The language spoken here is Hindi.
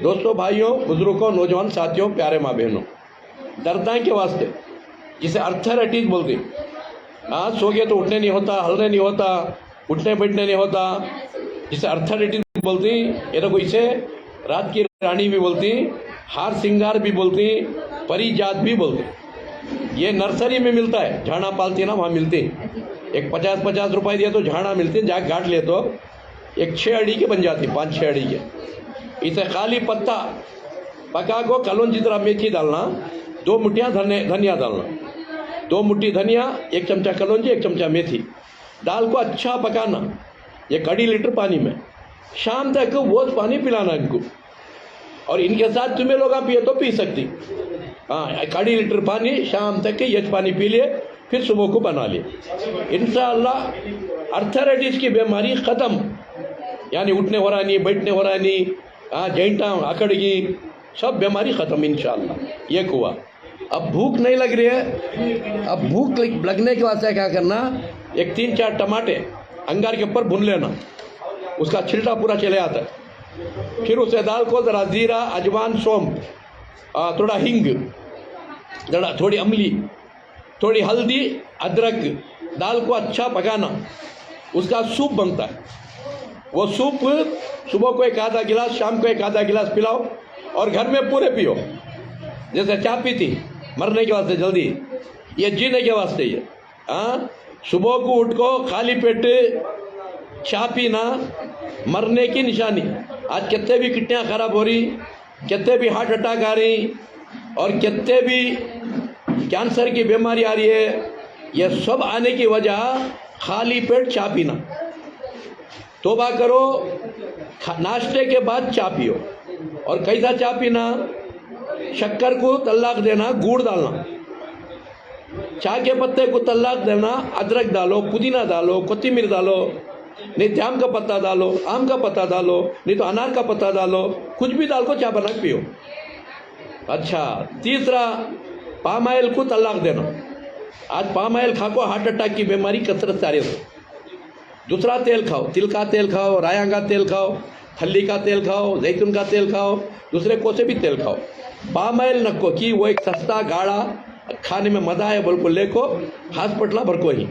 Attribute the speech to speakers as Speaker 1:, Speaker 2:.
Speaker 1: दोस्तों, भाइयों, बुजुर्गों, नौजवान साथियों, प्यारे माँ बहनों, दर्दां के वास्ते जिसे अर्थराइटिस बोलते, हाँ, सो गए तो उठने नहीं होता, हलने नहीं होता, उठने बैठने नहीं होता, जिसे अर्थराइटिस बोलती। ये तो इसे रात की रानी भी बोलती, हार सिंगार भी बोलती, परिजात भी बोलती। ये नर्सरी में मिलता है, झाड़ा पालती ना, वहाँ मिलती। एक 50-50 रुपए दिए तो झाड़ा मिलती, जाके गांठ ले तो एक 6 अड़ी के बन जाती, 5-6 अड़ी के। इसे खाली पत्ता पका को कलौंजी तरह मेथी डालना, 2 मुट्ठियाँ धनिया डालना, 2 मुट्ठी धनिया, 1 चमचा कलौंजी, 1 चमचा मेथी, दाल को अच्छा पकाना, 1 अढ़ी लीटर पानी में। शाम तक वो पानी पिलाना इनको, और इनके साथ तुम्हें लोग पिए तो पी सकती। हाँ, 1 अढ़ी लीटर पानी शाम तक ये पानी पी लिए, फिर सुबह को बना लिए। इंशाअल्लाह अर्थराइटिस की बीमारी ख़त्म, यानी उठने हो रहा नहीं, बैठने हो रहा नहीं, हाँ, जॉइंटा अकड़ गई, सब बीमारी ख़त्म इंशाअल्लाह। ये हुआ। अब भूख नहीं लग रही है, अब भूख लगने के वास्ते क्या करना, एक 3-4 टमाटे अंगार के ऊपर भून लेना, उसका छिलटा पूरा चले आता है। फिर उसे दाल को ज़रा जीरा, अजवान, सौंफ, थोड़ा हिंग, ज़रा थोड़ी अमली, थोड़ी हल्दी, अदरक, दाल को अच्छा पकाना, उसका सूप बनता है। वो सूप सुबह को 1 आधा गिलास, शाम को 1 आधा गिलास पिलाओ, और घर में पूरे पियो। जैसे चाय पीती मरने के वास्ते जल्दी, ये जीने के वास्ते। ये हाँ, सुबह को उठ को खाली पेट चाय पीना मरने की निशानी। आज कितने भी किडनियाँ खराब हो रही, कितने भी हार्ट अटैक आ रही, और कितने भी कैंसर की बीमारी आ रही है, ये सब आने की वजह खाली पेट चाय पीना। तौबा करो, नाश्ते के बाद चाय पियो। और कैसा चाय पीना, शक्कर को तलाक देना, गुड़ डालना, चाय के पत्ते को तलाक देना, अदरक डालो, पुदीना डालो, कोथिमीर डालो, नहीं जाम का पत्ता डालो, आम का पत्ता डालो, नहीं तो अनार का पत्ता डालो, कुछ भी डाल को चाय बना के पियो। अच्छा, तीसरा पाम ऑयल को तलाक देना। आज पाम ऑयल खा को हार्ट अटैक की बीमारी कसरत से आ रही है। दूसरा तेल खाओ, तिल का तेल खाओ, राया का तेल खाओ, फल्ली का तेल खाओ, जैतून का तेल खाओ, दूसरे को से भी तेल खाओ। पाम ऑयल नको कि वो एक सस्ता गाढ़ा खाने में मजा है, बोल को लेको हॉस्पिटल भर को ही।